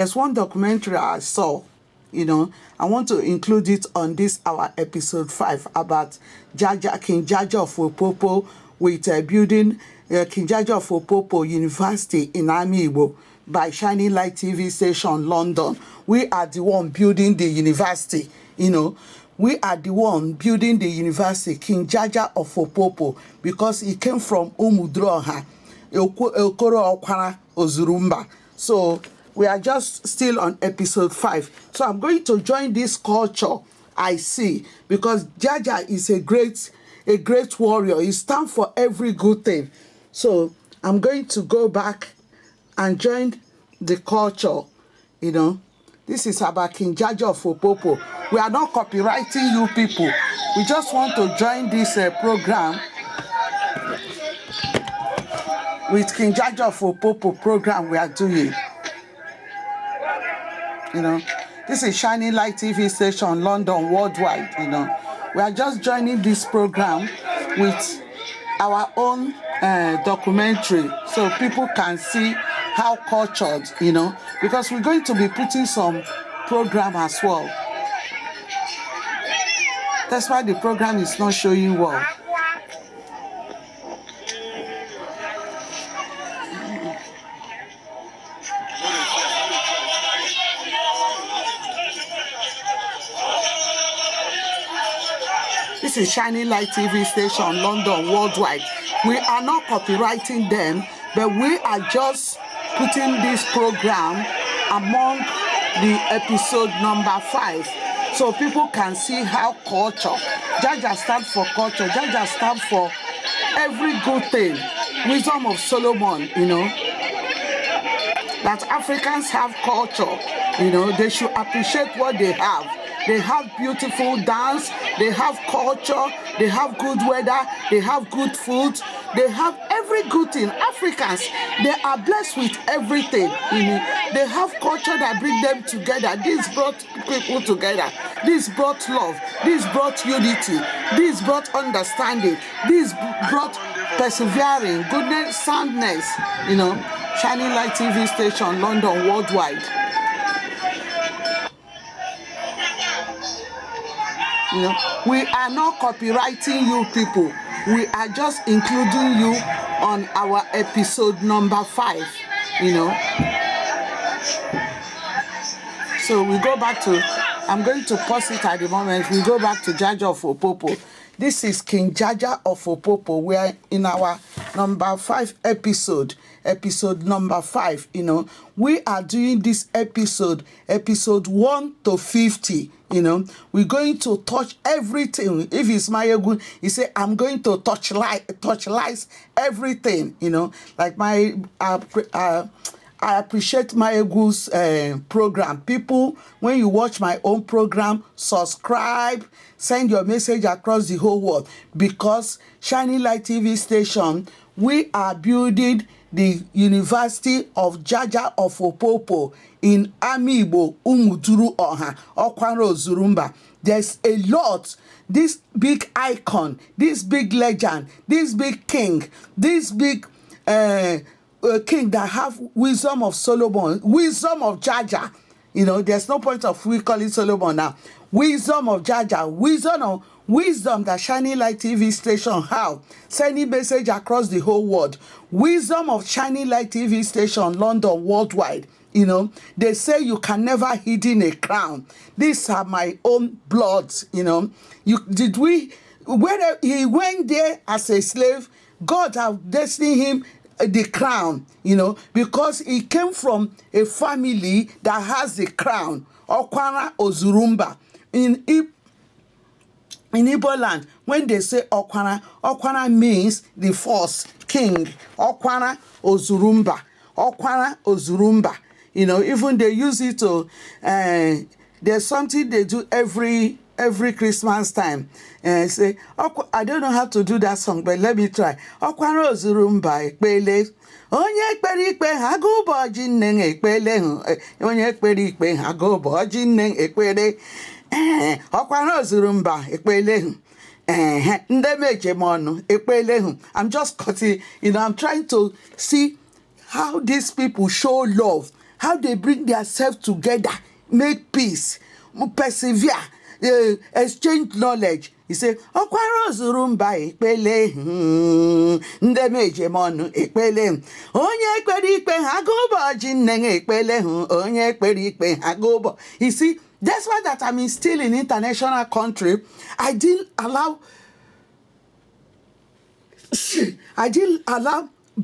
There's one documentary I saw, I want to include it on this our episode 5 about King Jaja of Opopo with building King Jaja of Opopo University in Amiibo by Shining Light TV station London. We are the one building the university, We are the one building the university, King Jaja of Opopo, because he came from Umudroha, Okoro Okwara Ozurumba. So we are just still on episode 5. So I'm going to join this culture I see, because Jaja is a great warrior. He stands for every good thing. So I'm going to go back and join the culture, This is about King Jaja of Opopo. We are not copyrighting you people. We just want to join this program with King Jaja of Opopo program we are doing. This is Shining Light TV station, London, worldwide, We are just joining this program with our own documentary so people can see how cultured, because we're going to be putting some program as well. That's why the program is not showing well. This is Shining Light TV station, London, worldwide. We are not copyrighting them, but we are just putting this program among the episode number 5, so people can see how culture. Jaja stands for culture. Jaja stands for every good thing. Wisdom of Solomon, that Africans have culture. They should appreciate what they have. They have beautiful dance, they have culture, they have good weather, they have good food, they have every good thing. Africans, they are blessed with everything. They have culture that brings them together. This brought people together. This brought love. This brought unity. This brought understanding. This brought persevering, goodness, soundness. Shining Light TV station, London, worldwide. We are not copyrighting you people. We are just including you on our episode number 5, So we go back to, I'm going to pause it at the moment. We go back to Jaja of Opopo. This is King Jaja of Opopo. We are in our number 5 episode number 5, We are doing this episode 1 to 50. We're going to touch everything. If it's Mayegun, he said, I'm going to touch lights everything, like I appreciate Mayegu's program. People, when you watch my own program, subscribe, send your message across the whole world, because Shining Light TV station, we are building the University of Jaja of Opopo in Amiibo, Umuduru Oha, Okwara Ozurumba. There's a lot. This big icon, this big legend, this big king, this big king that have wisdom of Solomon, wisdom of Jaja. There's no point of we call it Solomon now. Wisdom of Jaja, wisdom that Shining Light TV station have, sending message across the whole world. Wisdom of Shining Light TV station, London, worldwide. They say you can never hidden a crown. These are my own bloods. Whether he went there as a slave, God have destined him the crown, because he came from a family that has the crown. Okwara Ozurumba. In Igbo land, when they say Okwara, Okwara means the first king. Okwara Ozurumba. Okwara Ozurumba. Even they use it to, there's something they do every Christmas time. Say, I don't know how to do that song, but let me try. Okwara Ozurumba ekpele. Onye ekpere ikpe ha go ụbọchị nne ekpele. Onye ekpere ikpe ha go ụbọchị nne ekpele. Okwara Ozurumba ekpele. Ndị mejem ọnụ ekpele. I'm just cutting, I'm trying to see how these people show love, how they bring themselves together, make peace, persevere, exchange knowledge. He said, Okwara ozurumba ekpele, ndemejemonu ekpele, onye ekpere ikpe hagobo jinnenge ekpele, onye ekpere ikpe hagobo. You see, that's why that I'm still in international country. I didn't allow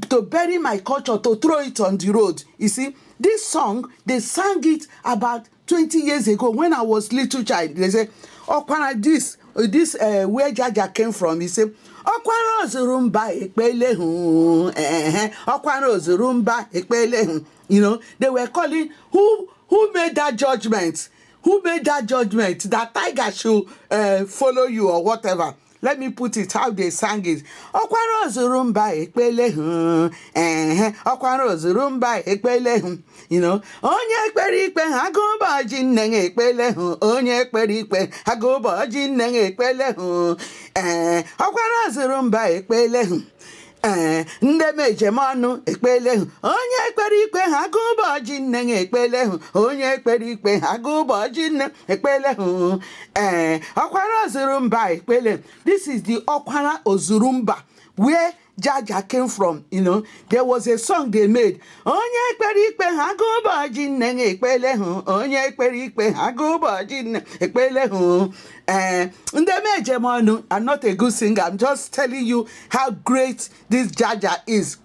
to bury my culture, to throw it on the road. You see, this song, they sang it about 20 years ago when I was little child. They say, Okwara, this where Jaja came from. He said, Okwara ozurumba ekpele hu, Okwara ozurumba ekpele hu. You know, they were calling, who made that judgment? Who made that judgment that tiger should follow you or whatever? Let me put it how they sang it. Okwara ozurumba ekpele hu, Okwara ozurumba ekpele hu. You know, onye ekpere ikpe hagoba jinnenge ekpele hu, onye ekpere ikpe hagoba jinnenge ekpele hu, Okwara ozurumba ekpele hu. Ndemejemonu ekpele hu, onye ekpere ikpe hagoba jinnenge ekpele hu, onye ekpere ikpe hagoba jinnenge ekpele hu, Okwara ozurumba ekpele. This is the Okwara ozurumba where Jaja came from. You know, there was a song they made. Onye ekpere ikpe hagoba jinnenge ekpele hu, onye ekpere ikpe hagoba jinnenge ekpele hu. Ndemejemonu, I'm not a good singer. I'm just telling you how great this Jaja is.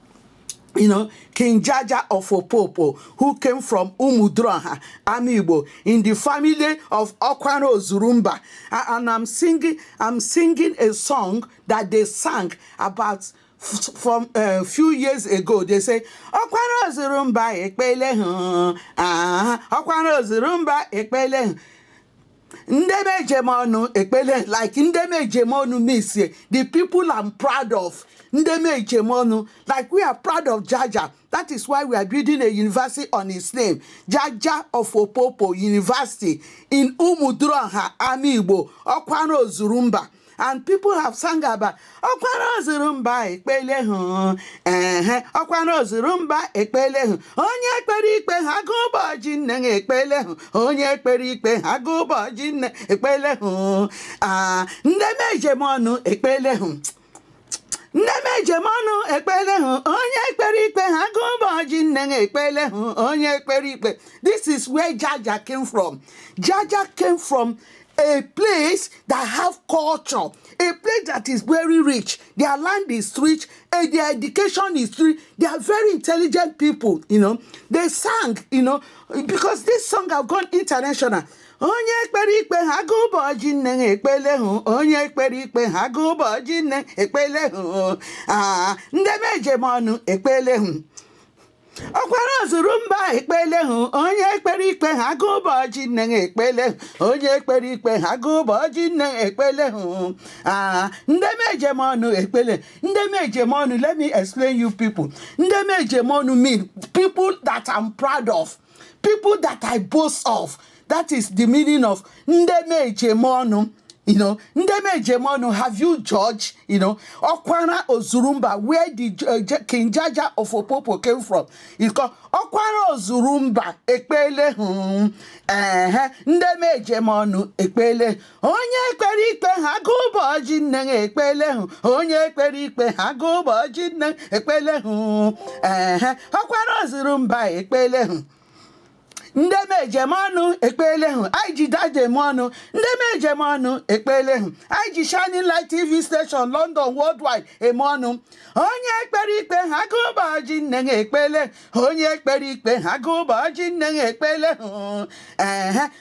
You know, King Jaja of Opopo, who came from Umudroha, Amibo, in the family of Okwara ozurumba. And I'm singing a song that they sang about from a few years ago. They say, Okwara ozurumba ekpele hu, Okwara ozurumba ekpele hu. Ndemejemonu ekpele, like Ndemejemonu means the people I'm proud of. Ndemejemonu, like we are proud of Jaja. That is why we are building a university on his name, Jaja of Opopo University in Umudroha, Amibo, Okwara ozurumba. And people have sung about Okwara ozurumba ekpele hu, Okwara ozurumba ekpele hu, onye ekpere ikpe hagoba jinnenge ekpele hu, onye ekpere ikpe hagoba jinnenge ekpele hu, ndemejemonu ekpele hu. Ndemejemonu ekpele hu, onye ekpere ikpe hagoba jinnenge ekpele hu, onye ekpere ikpe. This is where Jaja came from. Jaja came from a place that have culture, a place that is very rich. Their land is rich, and their education is rich. They are very intelligent people, you know. They sang, you know, because this song have gone international. Onye ekpere ikpe hagoba jinnenge ekpele hu, onye ekpere ikpe hagoba jinnenge ekpele hu, ndemejemonu ekpele hu. Okwara ozurumba ekpele hu, onye ekpere ikpe hagoba jinnenge ekpele hu, onye ekpere ikpe hagoba jinnenge ekpele hu, ndemejemonu ekpele. Ndemejemonu, let me explain you people. Ndemejemonu mean people that I'm proud of, people that I boast of. That is the meaning of Ndemejemonu. You know, Ndemejemonu, have you judged? You know, Okwara ozurumba, where the King Jaja of Opopo came from. It's called Okwara ozurumba ekpele hu, Ndemejemonu ekpele. Onye ekpere ikpe hagoba jinnenge ekpele hu, onye ekpere ikpe hagoba jinnenge ekpele hu, Okwara ozurumba ekpele hu. Ndemejemonu ekpele hu, IG Dajemonu, Ndemejemonu ekpele hu, IG Shining Light TV station, London worldwide, emonu. Onye ekpere ikpe hagoba jinnenge ekpele, onye ekpere ikpe hagoba jinnenge ekpele hu,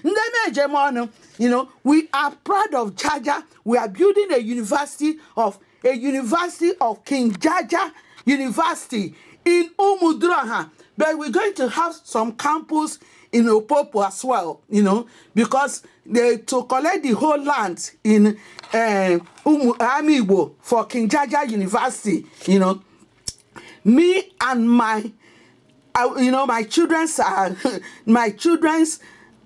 Ndemejemonu. You know, we are proud of Jaja. We are building a university of King Jaja University in Umudroha. But we're going to have some campus in Opopo as well, you know, because to collect the whole land in Amibo for King Jaja University, you know, me and my children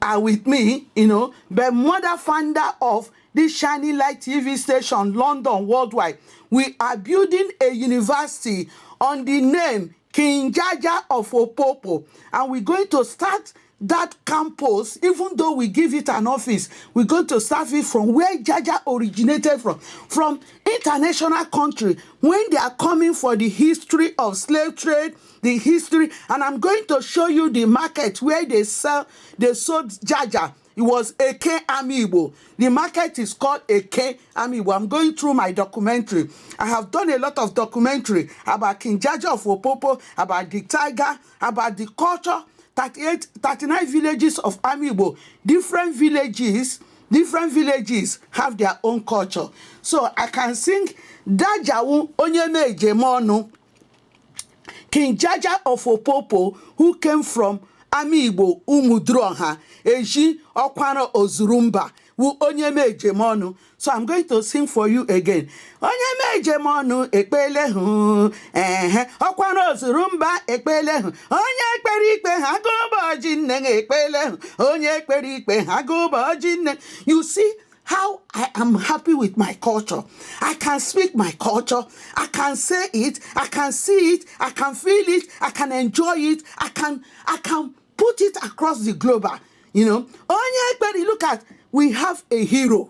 are with me, you know, but mother founder of this Shining Light TV station, London worldwide, we are building a university on the name King Jaja of Opopo. And we're going to start that campus, even though we give it an office, we're going to start it from where Jaja originated from international country, when they are coming for the history of slave trade, the history, and I'm going to show you the market where they sold Jaja. It was Eke Amiibo. The market is called Eke Amiibo. I'm going through my documentary. I have done a lot of documentary about King Jaja of Opopo, about the tiger, about the culture. 39 villages of Amiibo. Different villages have their own culture. So I can sing Dajawu Onyeme Ejemonu, King Jaja of Opopo, who came from Amiibo Umudroha, Eji Okwara Ozurumba, who Onyeme Ejemonu. So I'm going to sing for you again. Onyeme Ejemonu ekpelehu, Okwara Ozurumba ekpelehu, onye ekpere ikpe ha goba jinne ekpelehu, onye ekpere ikpe ha goba jinne. You see how I am happy with my culture. I can speak my culture. I can say it. I can see it. I can feel it. I can enjoy it. I can put it across the globe. You know, look at, we have a hero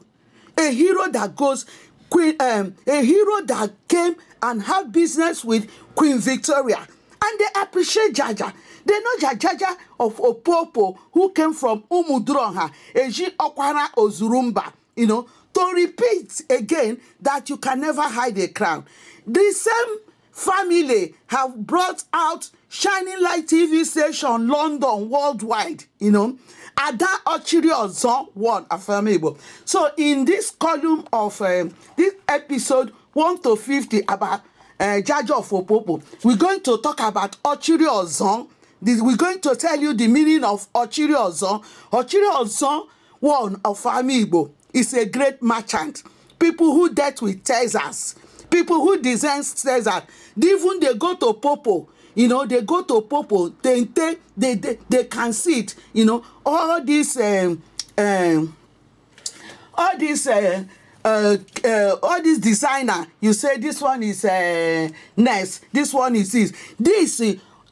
that goes, a hero that came and had business with Queen Victoria, and they appreciate Jaja. They know Jaja of Opopo, who came from Umudroha, Eji Okwara Ozurumba. You know, to repeat again that you can never hide a crown. The same family have brought out Shining Light TV station, London, worldwide, you know. Ada Ochiri Ozo won Afamibo. So in this column of this episode 1 to 50 about Jaja of Opopo, we're going to talk about Ochiri Ozo. We're going to tell you the meaning of Ochiri Ozo. Ochiri Ozo, one of Amiibo, is a great merchant. People who dealt with Texas, people who design Texas, even they go to Popo. You know, they go to Popo, they can see it. You know, all this designer. You say this one is Ness, this one is this. This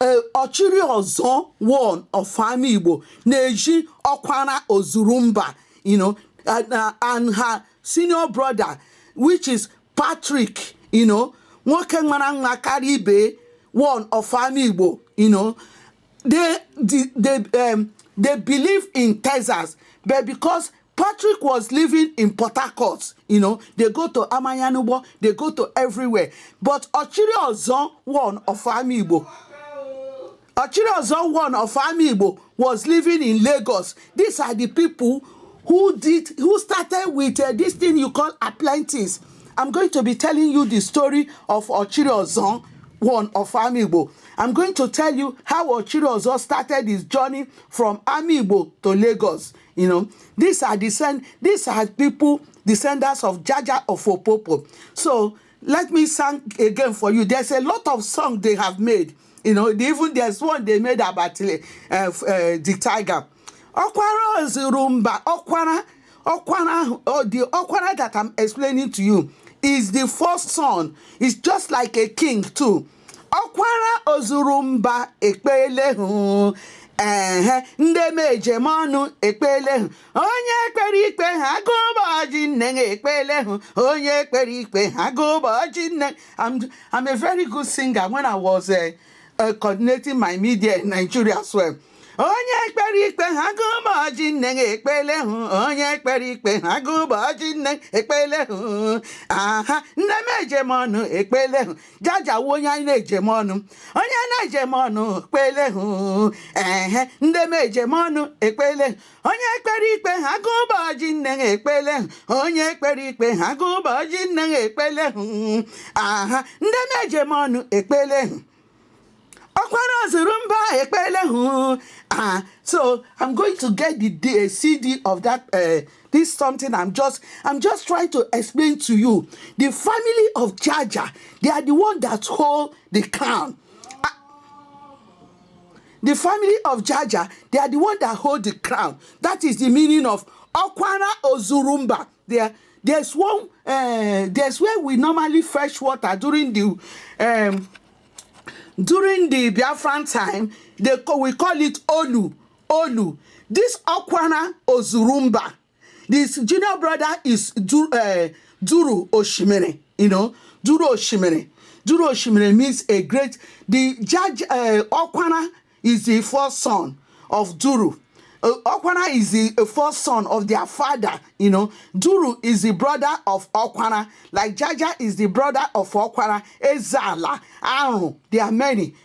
Ochiri Ozo, one of Amiibo, Neji Okwara Ozurumba. You know, and her senior brother, which is Patrick. You know, Makaribe, one of Amiibo, you know, they believe in Texas, but because Patrick was living in Port Harcourt, you know, they go to Amayanubo, they go to everywhere. But Ochiri Ozo, one of Amiibo, was living in Lagos. These are the people who started with this thing you call apprentice. I'm going to be telling you the story of Ochiri Ozo, one of Amiibo. I'm going to tell you how Ochiri Ozo started his journey from Amiibo to Lagos. You know, these are people, descendants of Jaja of Opopo. So let me sing again for you. There's a lot of songs they have made. You know, even there's one they made about the tiger. Okwara Ozurumba, the Okwara that I'm explaining to you is the first son. It's just like a king too. Okwara Ozurumba ekpelehu, ndeme ejemonu ekpelehu, onye ekpere ikpe ha goba jinne ekpelehu, onye ekpere ikpe ha goba jinne. I'm a very good singer. When I was coordinating my media in Nigeria as well. Onye ekpere ikpe ha goba jinne ekpelehu, onye ekpere ikpe ha goba jinne ekpelehu, ndeme ejemonu ekpelehu, Jaja wonya ina ejemonu, onye na ejemonu ekpelehu, ndeme ejemonu ekpelehu, onye ekpere ikpe ha goba jinne ekpelehu, onye ekpere ikpe ha goba jinne ekpelehu, ndeme ejemonu ekpelehu. So I'm going to get the CD of that. This something I'm just trying to explain to you. The family of Jaja, they are the one that hold the crown. The family of Jaja, they are the one that hold the crown. That is the meaning of Okwara Ozurumba. There's where we normally fetch water during during the Biafran time, we call it Olu. This Okwana Ozurumba, this junior brother is Duru Oshimere, Duru Oshimere. Duru Oshimere means a great, the judge Okwana is the first son of Duru. Okwana is the first son of their father, Duru is the brother of Okwana, like Jaja is the brother of Okwana, Ezala, Aaron, there are many,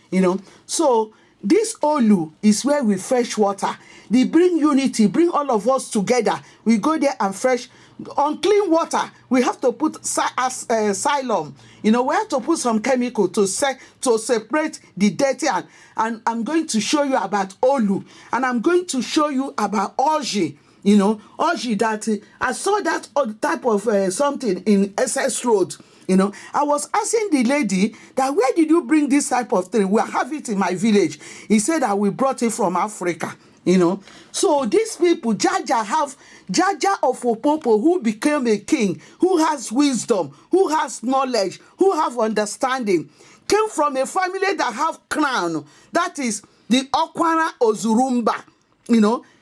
So this Olu is where we fetch water. They bring unity, bring all of us together. We go there and fetch unclean water. We have to put xylem. We have to put some chemical to separate the dirty. And I'm going to show you about Olu. And I'm going to show you about Oji. Oji, that I saw that type of something in SS Road. I was asking the lady that, where did you bring this type of thing? We have it in my village. He said that we brought it from Africa. So these people, Jaja of Opopo, who became a king, who has wisdom, who has knowledge, who have understanding, came from a family that have crown. That is the Okwana Ozurumba.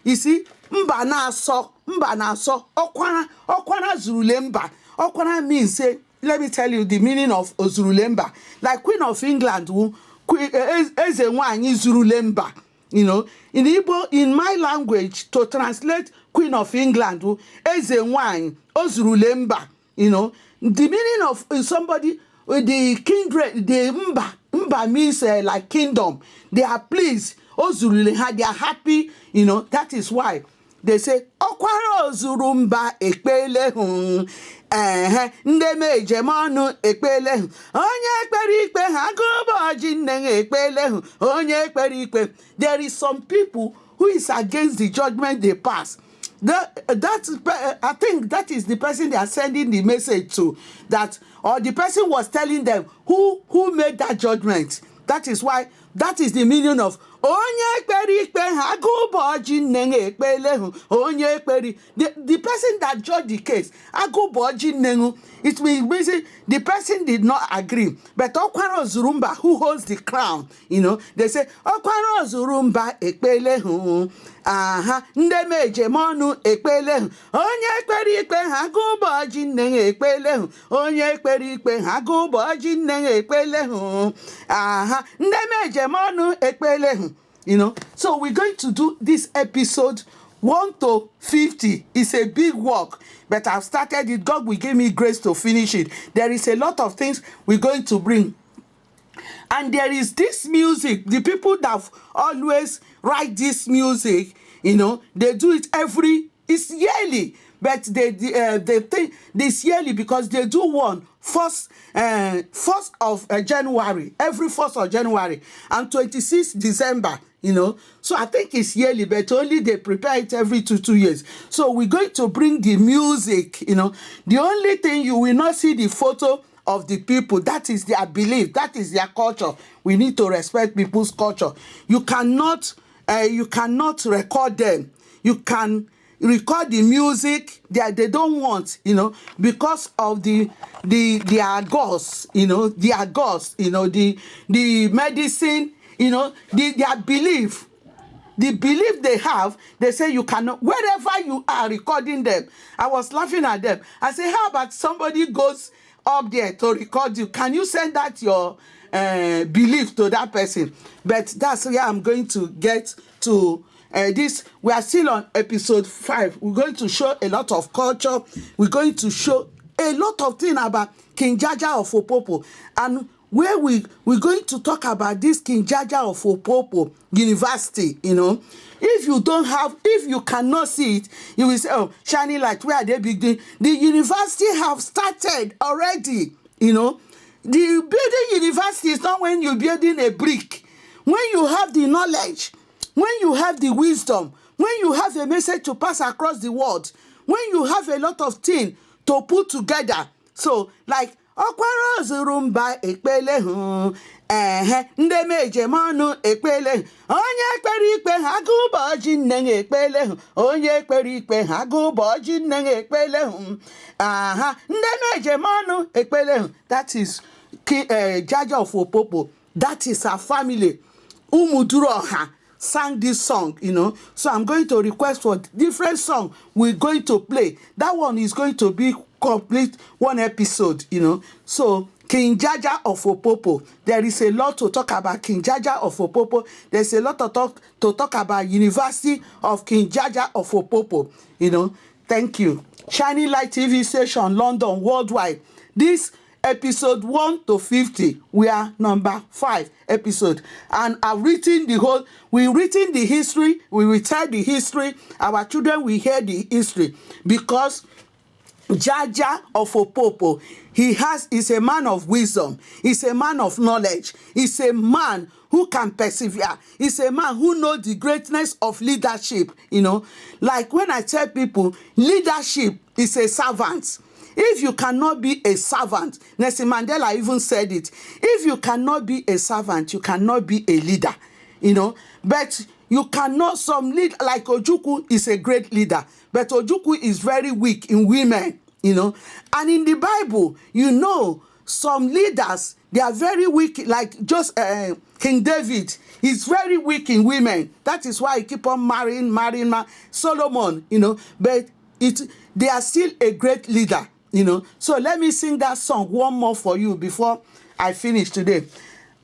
You see, Mba na so, Okwana Zurulemba. Okwana means, let me tell you the meaning of Ozurulemba. Like Queen of England, Eze Nwanyi Zurulemba. In Igbo, in my language, to translate Queen of England, Eze Nwanyi Ozurulemba. The meaning of somebody, the kindred, the Mba means like kingdom. They are pleased. Ozurulemba, they are happy. That is why they say, Okwara Ozurumba ekpele ndeme ejemanu ekpele onye ekpere ikpe ha goboji nne ekpele onye ekpere ikpe. There is some people who is against the judgment they pass. I think that is the person they are sending the message to, that, or the person was telling them who made that judgment. That is why, that is the meaning of onye ekpere ikpe ha goboji nne ekpele onye ekpere. The person that judged the case, agoboji nne, it means the person did not agree. But Okwara Ozurumba, who holds the crown, they say Okwara Ozurumba ekpele ndeme ejemonu ekpele onye ekpere ikpe ha goboji nne ekpele onye ekpere ikpe ha goboji nne ekpele ndeme ejemonu ekpele. So we're going to do this episode 1 to 50. It's a big work, but I've started it. God will give me grace to finish it. There is a lot of things we're going to bring. And there is this music. The people that always write this music, they do it it's yearly. But they think this yearly because they do one first of January, every 1st of January, and 26th December. So I think it's yearly, but only they prepare it every 2 years. So we're going to bring the music. The only thing, you will not see the photo of the people. That is their belief. That is their culture. We need to respect people's culture. You cannot record them. You can record the music that they don't want, because of their gods, their gods, the medicine, their belief. The belief they have, they say you cannot, wherever you are recording them. I was laughing at them. I say, how about somebody goes up there to record you? Can you send that your belief to that person? But that's where I'm going to get to this. We are still on episode 5. We're going to show a lot of culture. We're going to show a lot of things about King Jaja of Opopo. And where we're going to talk about this King Jaja of Opopo University, if you cannot see it, you will say, oh, shining light, where are they building? The university have started already, The building university is not when you're building a brick. When you have the knowledge, when you have the wisdom, when you have a message to pass across the world, when you have a lot of things to put together. So, like, Okwara Ozurumba ekpele ndeme ejemonu ekpele onye ekpere ikpe ha goboji nne ekpele onye ekpere ikpe ha goboji nne ekpele ndeme ejemonu ekpele. That is Jaja of Opopo That is her family. Umuduroha sang this song, So I'm going to request for different song we're going to play. That one is going to be complete one episode, So King Jaja of Opopo. There is a lot to talk about King Jaja of Opopo. There's a lot to talk about University of King Jaja of Opopo. Thank you. Shining Light TV station, London, worldwide. This episode 1 to 50, we are number 5 episode. And I've written we've written the history, we will tell the history, our children will hear the history, because Jaja of Opopo, is a man of wisdom, he's a man of knowledge, he's a man who can persevere, he's a man who knows the greatness of leadership, Like when I tell people, leadership is a servant. If you cannot be a servant, Nelson Mandela even said it, if you cannot be a servant, you cannot be a leader, But you cannot, some lead, like Ojukwu is a great leader, but Ojukwu is very weak in women, And in the Bible, some leaders, they are very weak, like just King David, he's very weak in women. That is why he keep on marrying Solomon, But they are still a great leader, So let me sing that song one more for you before I finish today.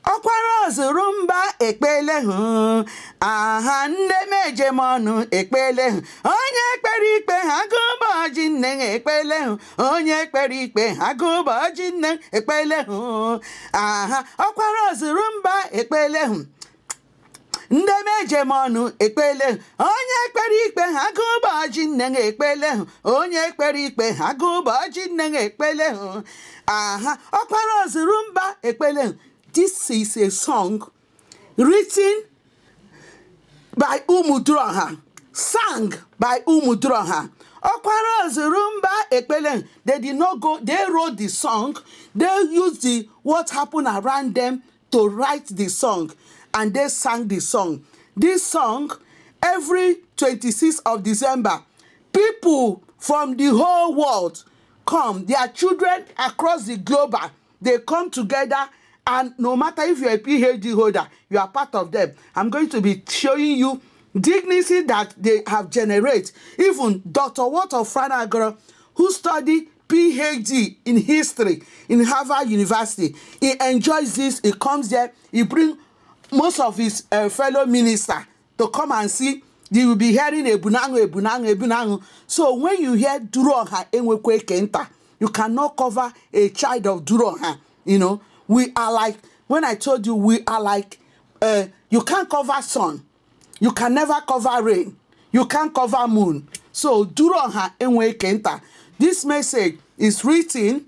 Ọkwara ozurumba ekpele hu aha nde mejemonu ekpele hu onye ekpere ikpe ha gụbọji nne ekpele hu onye ekpere ikpe ha gụbọji nne ekpele hu aha ọkwara ozurumba ekpele hu nde mejemonu ekpele hu onye ekpere ikpe ha gụbọji nne ekpele hu onye ekpere ikpe ha gụbọji nne ekpele hu aha ọkwara ozurumba ekpele hu. This is a song written by Umudroha, sang by Umudroha. Okwara Zurumba Ekpelen. They did not go, they wrote the song, they used what happened around them to write the song, and they sang the song. This song, every 26th of December, people from the whole world come, their children across the globe, they come together. And no matter if you're a PhD holder, you are part of them. I'm going to be showing you dignity that they have generated. Even Dr. Walter Franagro, who studied PhD in history in Harvard University, he enjoys this. He comes there. He brings most of his fellow ministers to come and see. You will be hearing Ebunangu. So when you hear Duroha Enwekwe Kenta, you cannot cover a child of Duroha, We are like, when I told you, we are like, you can't cover sun. You can never cover rain. You can't cover moon. So, Duroha Enwe Kenta. This message is written,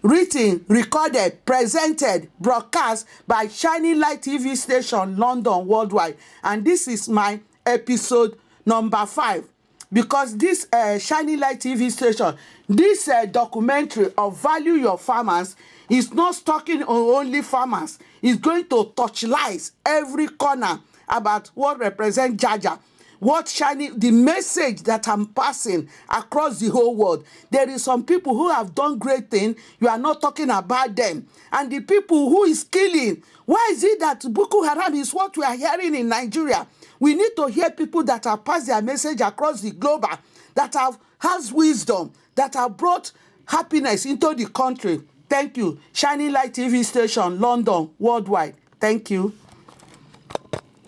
recorded, presented, broadcast by Shining Light TV station, London, worldwide. And this is my episode number 5. Because this Shining Light TV station, this documentary of Value Your Farmers, is not talking on only farmers. It's going to touchlight every corner about what represents Jaja, what Shining, the message that I'm passing across the whole world. There is some people who have done great things. You are not talking about them. And the people who is killing, why is it that Boko Haram is what we are hearing in Nigeria? We need to hear people that have passed their message across the globe, that has wisdom, that have brought happiness into the country. Thank you. Shining Light TV station, London, worldwide. Thank you.